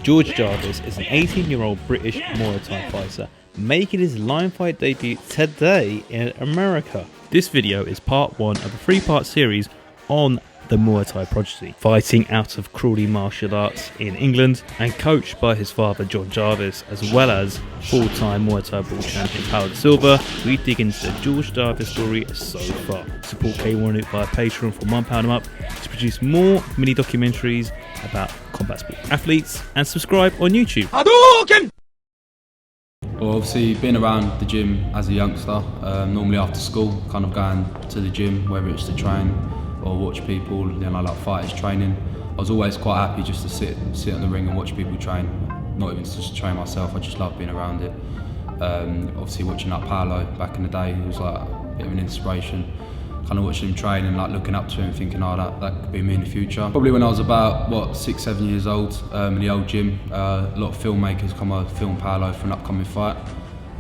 George Jarvis is an 18-year-old British Muay Thai fighter making his line fight debut today in America. This video is part 1 of a 3-part series on the Muay Thai prodigy, fighting out of Crawley Martial Arts in England and coached by his father George Jarvis, as well as full-time Muay Thai world champion Paulo Da Silva. We dig into the George Jarvis story so far. Support K1 via Patreon for £1 a month to produce more mini documentaries about combat sport athletes, and subscribe on YouTube. Well, obviously being around the gym as a youngster, normally after school, kind of going to the gym, whether it's to train or watch people, like fighters training. I was always quite happy just to sit on the ring and watch people train, not even just train myself. I just love being around it. Obviously watching Paulo back in the day, he was like a bit of an inspiration. Kind of watching him train and like looking up to him, thinking, oh, that could be me in the future. Probably when I was about 6, 7 years old, in the old gym, a lot of filmmakers come over film Paulo for an upcoming fight.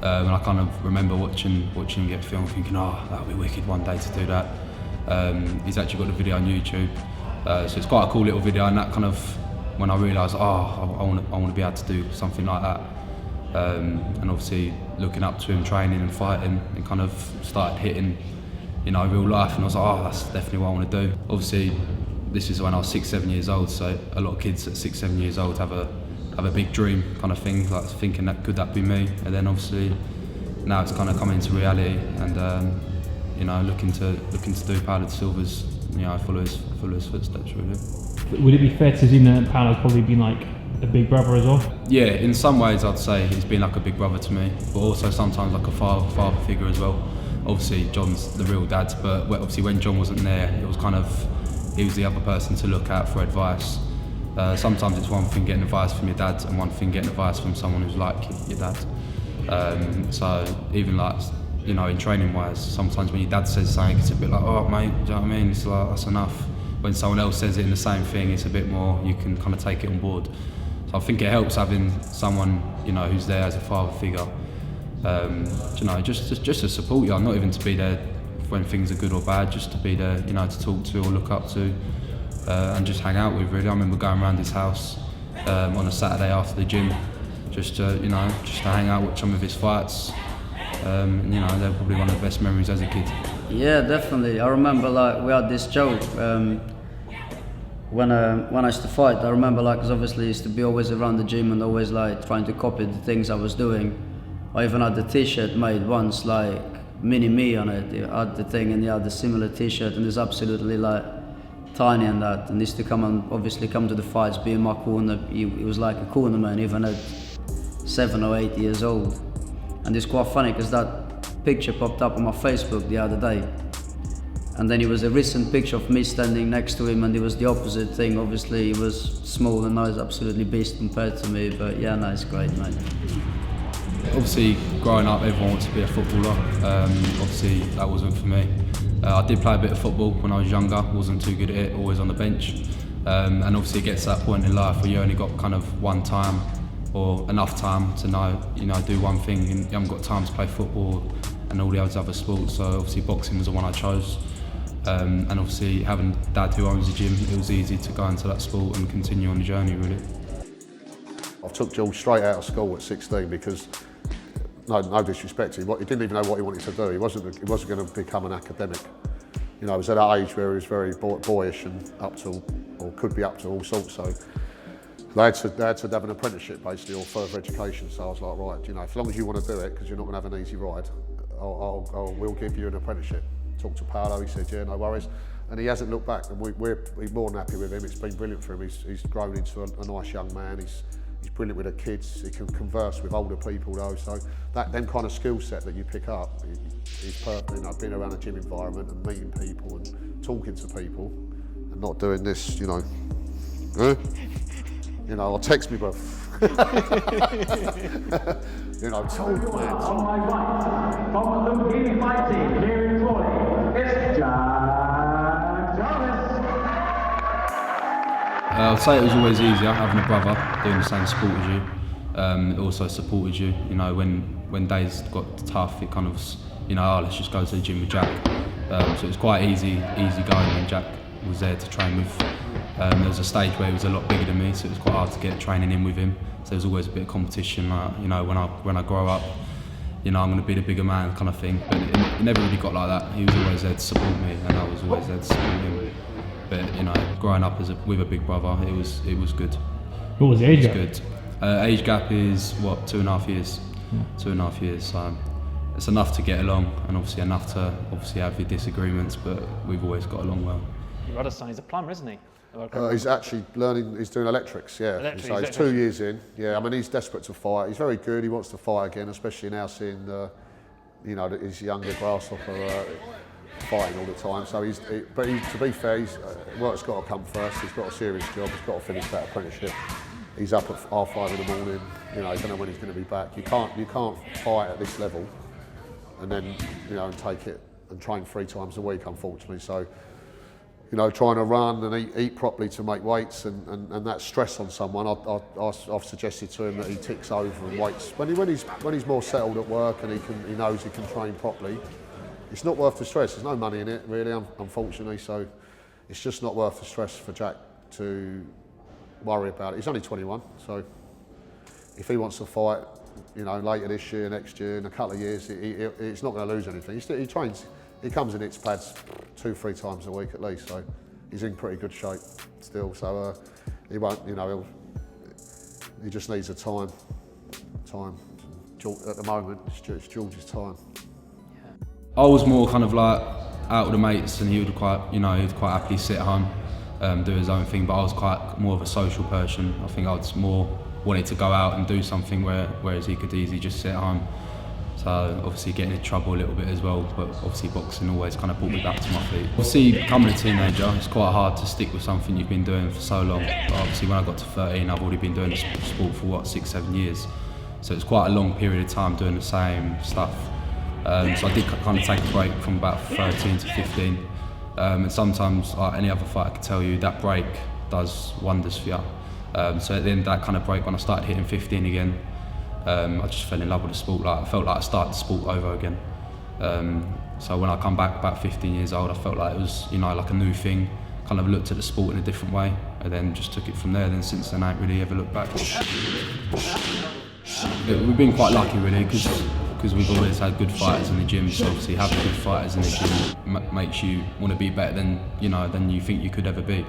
And I kind of remember watching him get filmed, thinking, oh, that would be wicked one day to do that. He's actually got the video on YouTube, so it's quite a cool little video, and that kind of, when I realised, oh, I want to be able to do something like that, and obviously looking up to him training and fighting, and kind of started hitting, real life, and I was like, oh, that's definitely what I want to do. Obviously, this is when I was 6, 7 years old, so a lot of kids at 6, 7 years old have a big dream kind of thing, like thinking that could that be me, and then obviously now it's kind of coming into reality, and looking to do Paulo Da Silva's, follow his footsteps really. Would it be fair to assume that Paulo's probably been like a big brother as well? Yeah, in some ways I'd say he's been like a big brother to me, but also sometimes like a father figure as well. Obviously John's the real dad, but obviously when John wasn't there, it was kind of, he was the other person to look at for advice. Sometimes it's one thing getting advice from your dad and one thing getting advice from someone who's like your dad. So even like, in training wise, sometimes when your dad says something, it's a bit like, oh mate, do you know what I mean? It's like, that's enough. When someone else says it in the same thing, it's a bit more, you can kind of take it on board. So I think it helps having someone, who's there as a father figure, just to support you, not even to be there when things are good or bad, just to be there, to talk to or look up to, and just hang out with really. I remember going around his house on a Saturday after the gym, just to hang out, watch some of his fights. They're probably one of the best memories as a kid. Yeah, definitely. I remember we had this joke when I used to fight. I remember because obviously I used to be always around the gym and always trying to copy the things I was doing. I even had the T-shirt made once, mini me on it. I had the thing and he had the similar T-shirt, and it's absolutely tiny and that. And he used to come to the fights, be in my corner. He was like a corner man, even at 7 or 8 years old. And it's quite funny because that picture popped up on my Facebook the other day, and then it was a recent picture of me standing next to him, and it was the opposite thing. Obviously he was small and now he's absolutely beast compared to me, but yeah, no, it's great, mate. Obviously growing up everyone wants to be a footballer, obviously that wasn't for me. I did play a bit of football when I was younger, wasn't too good at it, always on the bench, and obviously it gets to that point in life where you only got kind of one time or enough time to do one thing, and you haven't got time to play football and all the other sports. So obviously boxing was the one I chose, and obviously having dad who owns the gym, it was easy to go into that sport and continue on the journey really. I took George straight out of school at 16 because, no disrespect to him, he didn't even know what he wanted to do. He wasn't going to become an academic. He was at that age where he was very boyish and could be up to all sorts. So they had to have an apprenticeship basically, or further education. So I was like, right, as long as you want to do it, because you're not going to have an easy ride, we'll give you an apprenticeship. Talked to Paulo, he said, yeah, no worries. And he hasn't looked back, and we're more than happy with him. It's been brilliant for him. He's grown into a nice young man. He's brilliant with the kids. He can converse with older people though. So them kind of skill set that you pick up, he's perfect. Being around a gym environment and meeting people and talking to people, and not doing this, or text me, bro. Talk, man. On my right, from the Lumpini fighting here in Crawley, it's George Jarvis. I'd say it was always easier having a brother doing the same sport as you. It also supported you. When days got tough, it kind of was, let's just go to the gym with Jack. So it was quite easy going when Jack was there to train with. There was a stage where he was a lot bigger than me, so it was quite hard to get training in with him. So there was always a bit of competition, like, you know, when I grow up, you know, I'm going to be the bigger man kind of thing. But it never really got like that. He was always there to support me, and I was always there to support him. But you know, growing up with a big brother, it was good. What was the age gap? Good. Age gap is what, 2.5 years. 2.5 years. So it's enough to get along, and obviously enough to have your disagreements. But we've always got along well. Your other son, he's a plumber, isn't he? He's actually learning, he's doing electrics, yeah. So he's 2 years in, yeah. I mean, he's desperate to fight. He's very good, he wants to fight again, especially now seeing, you know, his younger grasshopper fighting all the time. So to be fair, work's got to come first. He's got a serious job, he's got to finish that apprenticeship. He's up at 5:30 in the morning, you know, you don't know when he's going to be back. You can't fight at this level and then, you know, and take it and train 3 times a week, unfortunately. So, you know, trying to run and eat properly to make weights and that stress on someone, I've suggested to him that he ticks over and waits. When he's more settled at work and he knows he can train properly, it's not worth the stress. There's no money in it, really, unfortunately. So it's just not worth the stress for Jack to worry about it. He's only 21, so if he wants to fight, you know, later this year, next year, in a couple of years, he's not going to lose anything. He trains. He comes and hits pads 2-3 times a week at least, so he's in pretty good shape still. So he won't, you know, he just needs a time. At the moment, it's George's time. I was more kind of like out with the mates, and he would quite happily sit at home, do his own thing. But I was quite more of a social person. I think I was more wanted to go out and do something, whereas he could easily just sit at home. So obviously getting in trouble a little bit as well, but obviously boxing always kind of brought me back to my feet. Obviously becoming a teenager, it's quite hard to stick with something you've been doing for so long. But obviously when I got to 13, I've already been doing the sport for what, 6-7 years. So it's quite a long period of time doing the same stuff. So I did kind of take a break from about 13 to 15. And sometimes, like any other fighter could tell you, that break does wonders for you. So at the end of that kind of break, when I started hitting 15 again, I just fell in love with the sport. Like I felt like I started the sport over again. So when I come back about 15 years old, I felt like it was, you know, like a new thing. Kind of looked at the sport in a different way, and then just took it from there. Then since then, I ain't really ever looked back. We've been quite lucky, really, because we've always had good fighters in the gym. So obviously, having good fighters in the gym makes you want to be better than you think you could ever be.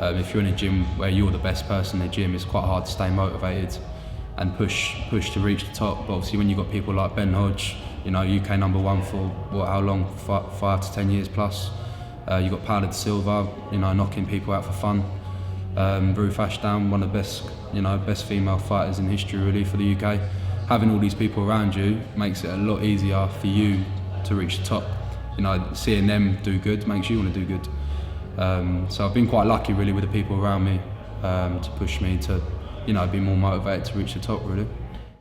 If you're in a gym where you're the best person in the gym, it's quite hard to stay motivated and push to reach the top. But obviously when you've got people like Ben Hodge, you know, UK #1 for how long, 5 to 10 years plus. You've got Paulo Da Silva, you know, knocking people out for fun. Ruth Ashdown, one of the best female fighters in history really for the UK. Having all these people around you makes it a lot easier for you to reach the top. You know, seeing them do good makes you want to do good. So I've been quite lucky really with the people around me to push me to, you know, be more motivated to reach the top really.